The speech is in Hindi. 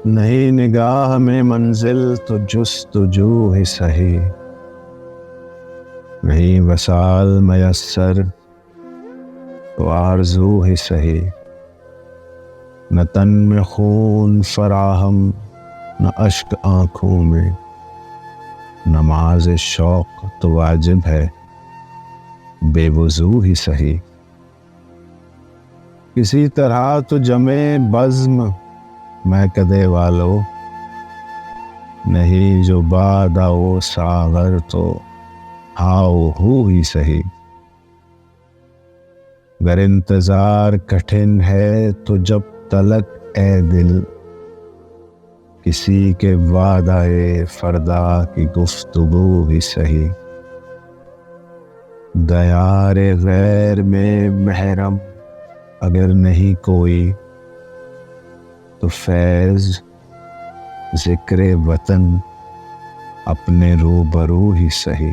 नहीं निगाह में मंजिल तो जुस्तजू ही सही, नहीं वसाल मयस्सर तो आरज़ू ही सही। न तन में खून फराहम न अश्क आँखों में, नमाज शौक़ तो वाजिब है बेवुज़ू ही सही। किसी तरह तो जमे बज़्म मैं कदे वालो, नहीं जो बाद आओ सागर तो हाओ हो ही सही। अगर इंतज़ार कठिन है तो जब तलक ए दिल, किसी के वादाए फरदा की गुफ्तगू ही सही। दयारे गैर में महरम अगर नहीं कोई, तो फैज़ ज़िक्र वतन अपने रूबरू ही सही।